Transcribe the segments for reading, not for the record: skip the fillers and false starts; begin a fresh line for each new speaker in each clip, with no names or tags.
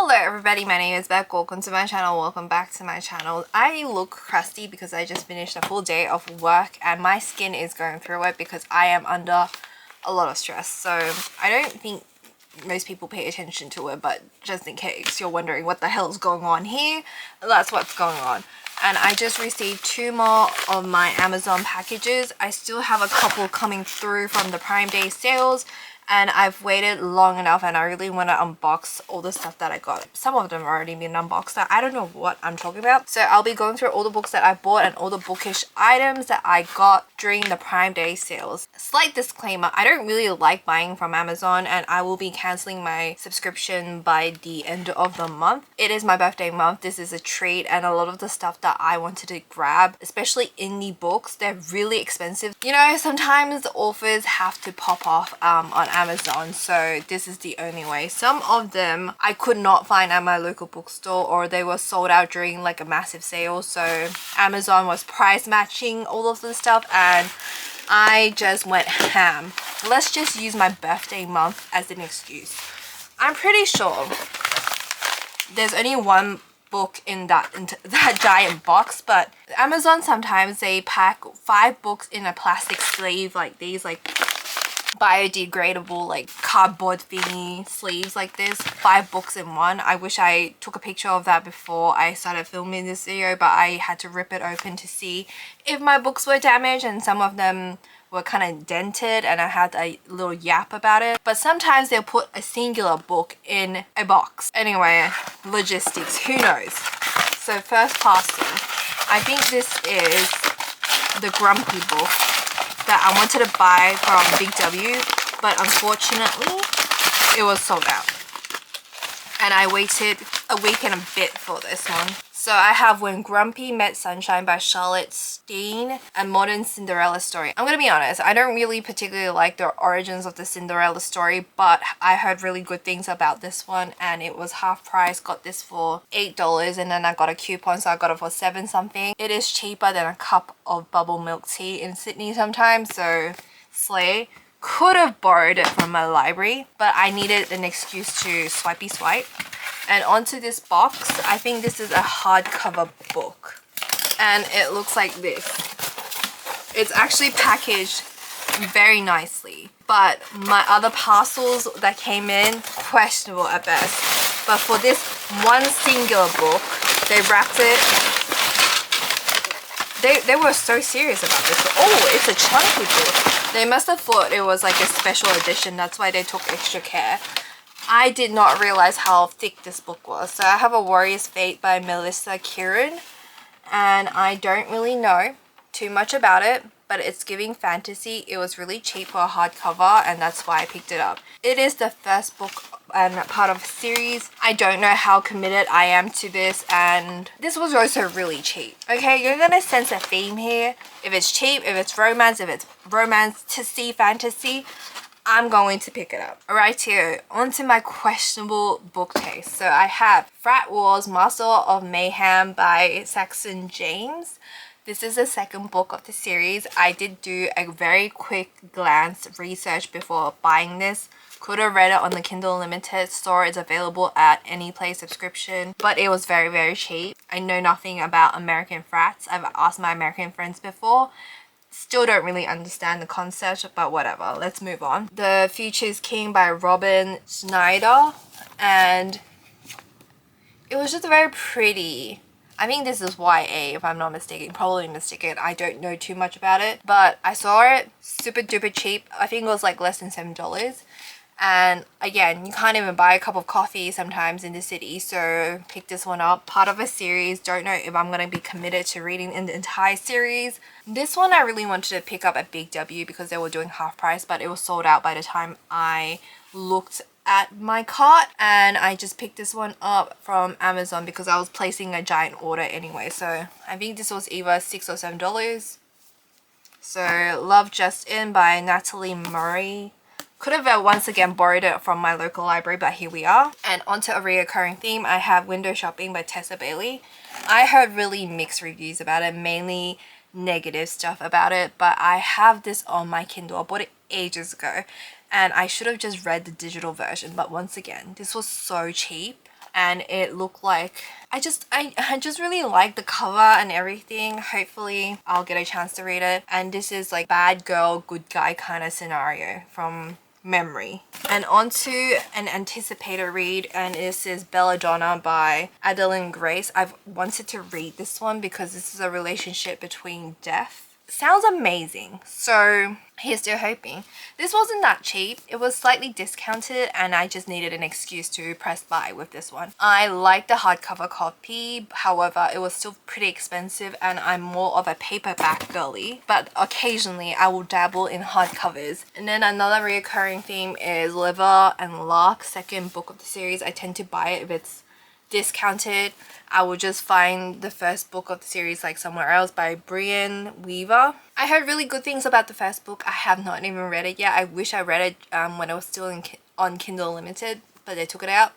Hello everybody, my name is Beck. Welcome to my channel. Welcome back to my channel. I look crusty because I just finished a full day of work and my skin is going through it because I am under a lot of stress. So I don't think most people pay attention to it, but just in case you're wondering what the hell is going on here, that's what's going on. And I just received 2 more of my Amazon packages. I still have a couple coming through from the Prime Day sales, and I've waited long enough and I really want to unbox all the stuff that I got. Some of them already been unboxed, so I don't know what I'm talking about. So I'll be going through all the books that I bought and all the Bookish items that I got during the Prime Day sales. Slight disclaimer, I don't really like buying from Amazon and I will be cancelling my subscription by the end of the month. It is my birthday month. This is a treat, and a lot of the stuff that I wanted to grab, especially indie books, they're really expensive. You know, sometimes authors have to pop off on Amazon, so this is the only way. Some of them I could not find at my local bookstore, or they were sold out during like a massive sale, so Amazon was price matching all of the stuff and I just went ham. Let's just use my birthday month as an excuse. I'm pretty sure there's only one book in that giant box, but Amazon sometimes they pack 5 books in a plastic sleeve like these, like biodegradable like cardboard thingy sleeves like this. 5 books in one. I wish I took a picture of that before I started filming this video, but I had to rip it open to see if my books were damaged, and some of them were kind of dented and I had a little yap about it. But sometimes they'll put a singular book in a box. Anyway, logistics, who knows. So first parcel, I think this is the Grumpy book that I wanted to buy from Big W, but unfortunately it was sold out and I waited a week and a bit for this one. So I have When Grumpy Met Sunshine by Charlotte Steen, a modern Cinderella story. I'm gonna be honest, I don't really particularly like the origins of the Cinderella story, but I heard really good things about this one and it was half price. Got this for $8 and then I got a coupon, so I got it for 7 something. It is cheaper than a cup of bubble milk tea in Sydney sometimes, so slay. Could have borrowed it from my library, but I needed an excuse to swipey swipe. And onto this box, I think this is a hardcover book and it looks like this. It's actually packaged very nicely, but my other parcels that came in, questionable at best. But for this one singular book, they wrapped it. They were so serious about this. Oh, it's a chunky book. They must have thought it was like a special edition, that's why they took extra care. I did not realize how thick this book was. So I have A Warrior's Fate by Melissa Kieran, and I don't really know too much about it, but it's giving fantasy. It was really cheap for a hardcover and that's why I picked it up. It is the first book and part of a series. I don't know how committed I am to this, and this was also really cheap. Okay, you're gonna sense a theme here. If it's cheap, if it's romance to see fantasy, I'm going to pick it up. Alright, here, onto my questionable book taste. So I have Frat Wars Master of Mayhem by Saxon James. This is the second book of the series. I did do a very quick glance research before buying this. Could have read it on the Kindle Unlimited store. It's available at any Play subscription, but it was very cheap. I know nothing about American frats. I've asked my American friends before. Still don't really understand the concept, but whatever, let's move on. The Future is King by Robin Schneider, and it was just very pretty. I think this is YA if I'm not mistaken, probably mistaken. I don't know too much about it, but I saw it super duper cheap. I think it was like less than $7. And again, you can't even buy a cup of coffee sometimes in the city, so pick this one up. Part of a series. Don't know if I'm going to be committed to reading in the entire series. This one I really wanted to pick up at Big W because they were doing half price, but it was sold out by the time I looked at my cart, and I just picked this one up from Amazon because I was placing a giant order anyway. So I think this was either $6 or $7. So Love Just In by Natalie Murray. Could have once again borrowed it from my local library, but here we are. And onto a reoccurring theme, I have Window Shopping by Tessa Bailey. I heard really mixed reviews about it, mainly negative stuff about it, but I have this on my Kindle. I bought it ages ago and I should have just read the digital version, but once again, this was so cheap and it looked like I just really like the cover and everything. Hopefully I'll get a chance to read it. And this is like bad girl good guy kind of scenario from memory. And on to an anticipated read, and this is Belladonna by Adeline Grace. I've wanted to read this one because this is a relationship between death. Sounds amazing, so here's still hoping. This wasn't that cheap. It was slightly discounted and I just needed an excuse to press buy with this one. I like the hardcover copy, however it was still pretty expensive and I'm more of a paperback girly, but occasionally I will dabble in hardcovers. And then another recurring theme is Liver and Lark, second book of the series. I tend to buy it if it's discounted. I will just find the first book of the series like somewhere else by Brian Weaver. I heard really good things about the first book. I have not even read it yet. I wish I read it when it was still on Kindle Limited, but they took it out.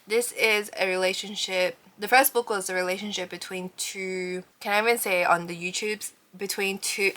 This is a relationship. The first book was a relationship between two, can I even say on the YouTubes, between two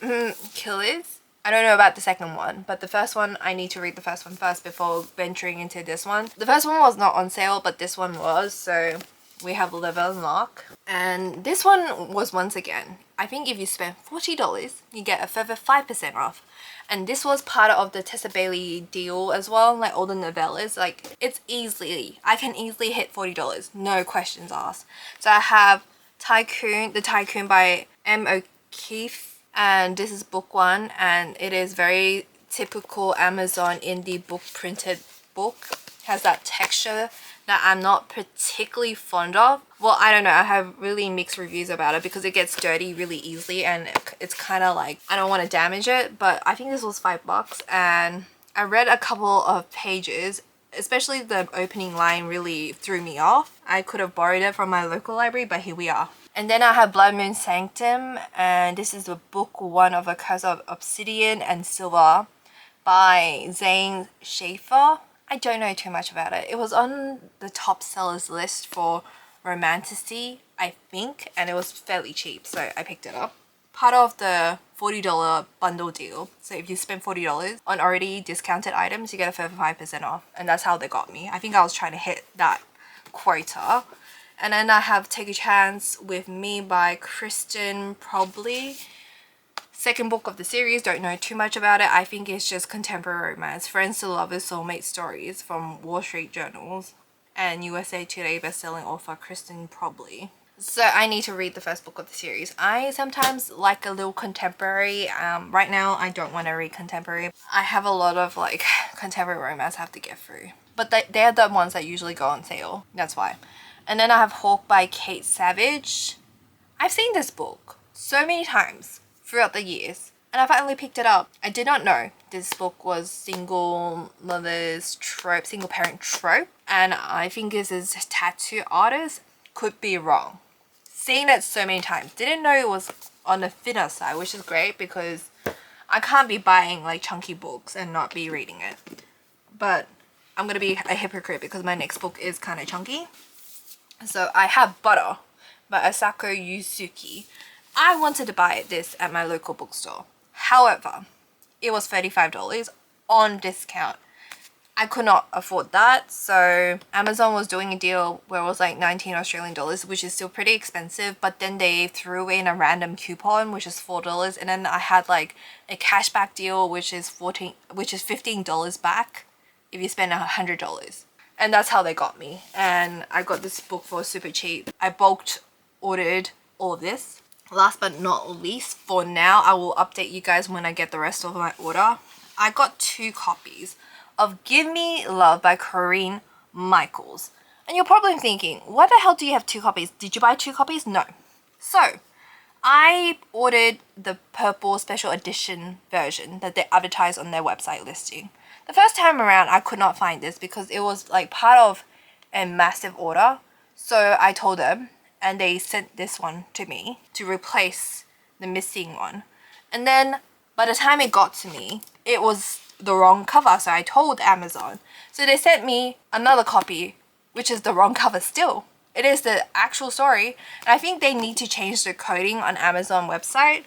killers. I don't know about the second one, but the first one, I need to read the first one first before venturing into this one. The first one was not on sale, but this one was, so we have Liver and Lark. And this one was, once again, I think if you spend $40, you get a further 5% off. And this was part of the Tessa Bailey deal as well, like all the novellas. Like, I can easily hit $40, no questions asked. So I have The Tycoon by M. O'Keefe. And this is book one, and it is very typical Amazon indie book printed book. Has that texture that I'm not particularly fond of. Well, I don't know, I have really mixed reviews about it because it gets dirty really easily and it's kind of like, I don't want to damage it, but I think this was $5 and I read a couple of pages. Especially the opening line really threw me off. I could have borrowed it from my local library, but here we are. And then I have Blood Moon Sanctum, and this is the book one of A Curse of Obsidian and Silver by Zane Schaefer. I don't know too much about it. It was on the top sellers list for Romantasy, I think, and it was fairly cheap, so I picked it up. Part of the $40 bundle deal. So if you spend $40 on already discounted items, you get a further 5% off. And that's how they got me. I think I was trying to hit that quota. And then I have Take a Chance with Me by Kristen Probly. Second book of the series, don't know too much about it. I think it's just contemporary romance. Friends to Lovers, Soulmate Stories from Wall Street Journals and USA Today bestselling author Kristen Probly. So I need to read the first book of the series. I sometimes like a little contemporary. Right now I don't want to read contemporary. I have a lot of like contemporary romance I have to get through. But they're the ones that usually go on sale. That's why. And then I have Holt by Kate Savage. I've seen this book so many times throughout the years. And I finally picked it up. I did not know this book was single mother's trope, single parent trope. And I think this is tattoo artist. Could be wrong. Seen it so many times. Didn't know it was on the thinner side, which is great because I can't be buying like chunky books and not be reading it. But I'm gonna be a hypocrite because my next book is kind of chunky. So I have Butter by Asako Yusuke. I wanted to buy this at my local bookstore. However, it was $35 on discount. I could not afford that, so Amazon was doing a deal where it was like 19 Australian dollars, which is still pretty expensive, but then they threw in a random coupon which is $4, and then I had like a cashback deal which is $15 back if you spend $100. And that's how they got me, and I got this book for super cheap. I bulk ordered all of this. Last but not least, for now, I will update you guys when I get the rest of my order. I got 2 copies of Give Me Love by Corinne Michaels. And you're probably thinking, why the hell do you have 2 copies? Did you buy 2 copies? No. So, I ordered the purple special edition version that they advertised on their website listing. The first time around, I could not find this because it was like part of a massive order. So I told them, and they sent this one to me to replace the missing one. And then by the time it got to me, it was the wrong cover, so I told Amazon. So they sent me another copy, which is the wrong cover still. It is the actual story. And I think they need to change the coding on Amazon website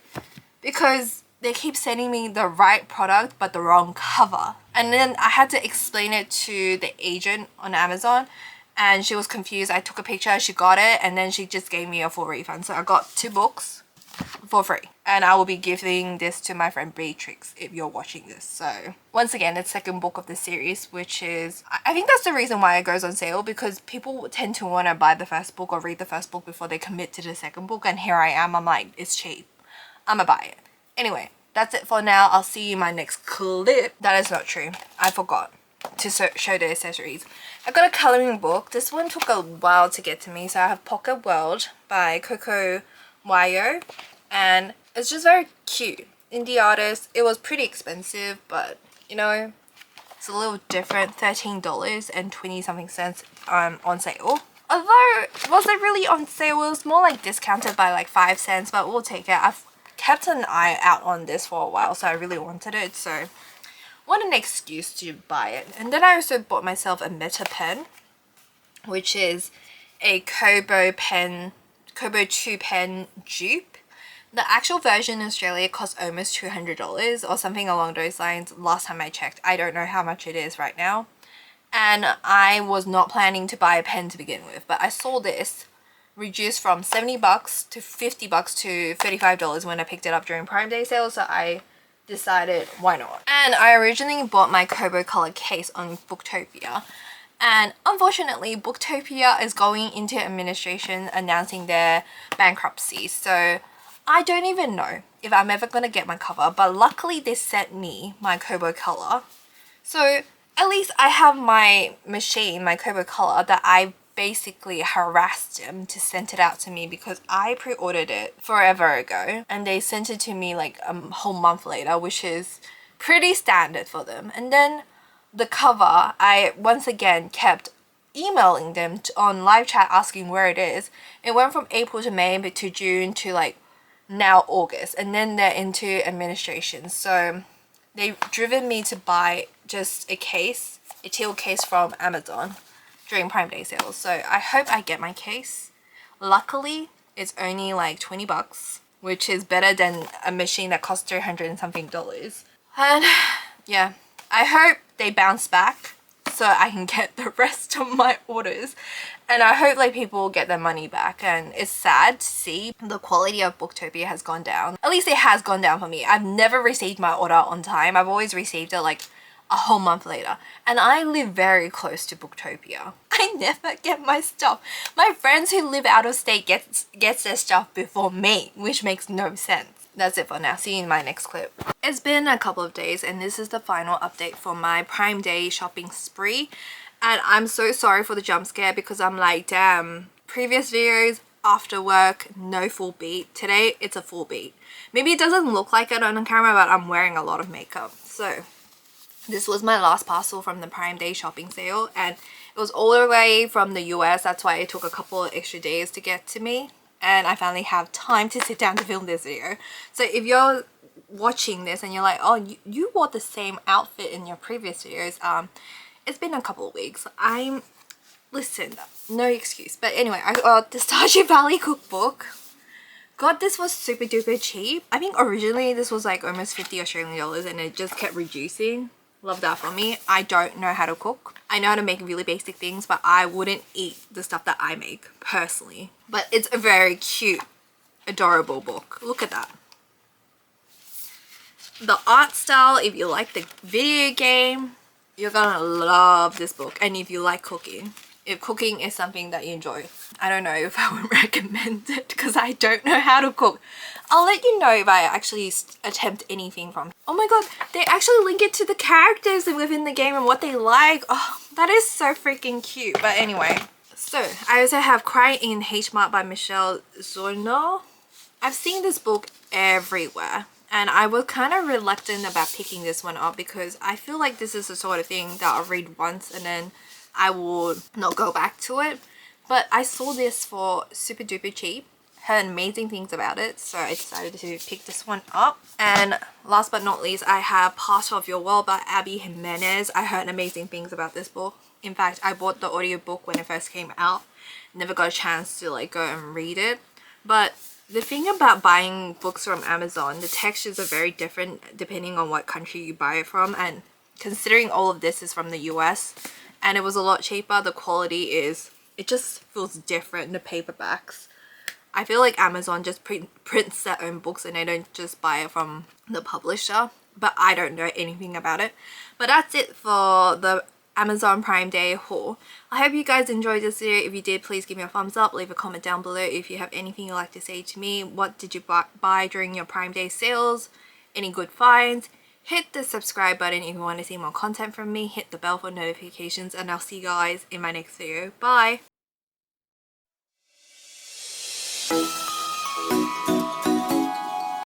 because they keep sending me the right product but the wrong cover. And then I had to explain it to the agent on Amazon, and she was confused. I took a picture, she got it, and then she just gave me a full refund. So I got 2 books for free, and I will be giving this to my friend Beatrix if you're watching this. So once again, it's second book of the series, which is, I think that's the reason why it goes on sale, because people tend to want to buy the first book or read the first book before they commit to the second book, and here I am, I'm like, it's cheap, I'm gonna buy it. Anyway, that's it for now. I'll see you in my next clip. That is not true, I forgot to show the accessories. I got a coloring book. This one took a while to get to me. So I have Pocket World by Coco Wayo, and it's just very cute. Indie artist. It was pretty expensive, but you know, it's a little different. $13 and 20 something cents on sale. Although, was it really on sale? It was more like discounted by like 5 cents, but we'll take it. I've kept an eye out on this for a while, so I really wanted it. So what an excuse to buy it. And then I also bought myself a Meta pen, which is a Kobo 2 pen dupe. The actual version in Australia costs almost $200 or something along those lines last time I checked. I don't know how much it is right now. And I was not planning to buy a pen to begin with, but I saw this reduced from 70 bucks to 50 bucks to $35 when I picked it up during Prime Day sale, so I decided why not. And I originally bought my Kobo color case on Booktopia, and unfortunately Booktopia is going into administration, announcing their bankruptcy, so I don't even know if I'm ever gonna get my cover, but luckily they sent me my Kobo color, so at least I have my machine, my Kobo color, that I basically harassed them to send it out to me because I pre-ordered it forever ago and they sent it to me like a whole month later, which is pretty standard for them. And then the cover, I once again kept emailing them on live chat asking where it is. It went from April to May to June to like now August, and then they're into administration, so they've driven me to buy just a case, a teal case from Amazon during Prime Day sales. So I hope I get my case. Luckily, it's only like 20 bucks, which is better than a machine that costs 300 and something dollars. And yeah, I hope they bounce back so I can get the rest of my orders. And I hope like people get their money back. And it's sad to see the quality of Booktopia has gone down. At least it has gone down for me. I've never received my order on time. I've always received it like a whole month later, and I live very close to Booktopia. I never get my stuff. My friends who live out of state gets their stuff before me, which makes no sense. That's it for now. See you in my next clip. It's been a couple of days and this is the final update for my Prime Day shopping spree, and I'm so sorry for the jump scare because I'm like, damn, previous videos after work, no full beat. Today it's a full beat. Maybe it doesn't look like it on camera, but I'm wearing a lot of makeup. So this was my last parcel from the Prime Day shopping sale, and it was all the way from the US. That's why it took a couple of extra days to get to me, and I finally have time to sit down to film this video. So if you're watching this and you're like, oh, you wore the same outfit in your previous videos, it's been a couple of weeks. Listen, no excuse. But anyway, I got the Stardew Valley cookbook. God, this was super duper cheap. I think originally this was like almost 50 Australian dollars and it just kept reducing. Love that for me. I don't know how to cook. I know how to make really basic things, but I wouldn't eat the stuff that I make personally. But it's a very cute, adorable book. Look at that. The art style, if you like the video game, you're gonna love this book. And if you like cooking, if cooking is something that you enjoy, I don't know if I would recommend it because I don't know how to cook. I'll let you know if I actually attempt anything from. Oh my god, they actually link it to the characters within the game and what they like. Oh, that is so freaking cute. But anyway, so I also have Cry in H Mart by Michelle Zorno. I've seen this book everywhere and I was kind of reluctant about picking this one up because I feel like this is the sort of thing that I'll read once and then I would not go back to it. But I saw this for super duper cheap, heard amazing things about it, so I decided to pick this one up. And last but not least, I have Part of Your World by Abby Jimenez. I heard amazing things about this book. In fact, I bought the audiobook when it first came out. Never got a chance to like go and read it. But the thing about buying books from Amazon, the textures are very different depending on what country you buy it from. And considering all of this is from the US, and it was a lot cheaper. The quality is, it just feels different, the paperbacks. I feel like Amazon just prints their own books and they don't just buy it from the publisher, but I don't know anything about it. But that's it for the Amazon Prime Day haul. I hope you guys enjoyed this video. If you did, please give me a thumbs up, leave a comment down below if you have anything you'd like to say to me. What did you buy during your Prime Day sales? Any good finds? Hit the subscribe button if you want to see more content from me. Hit the bell for notifications, and I'll see you guys in my next video. Bye!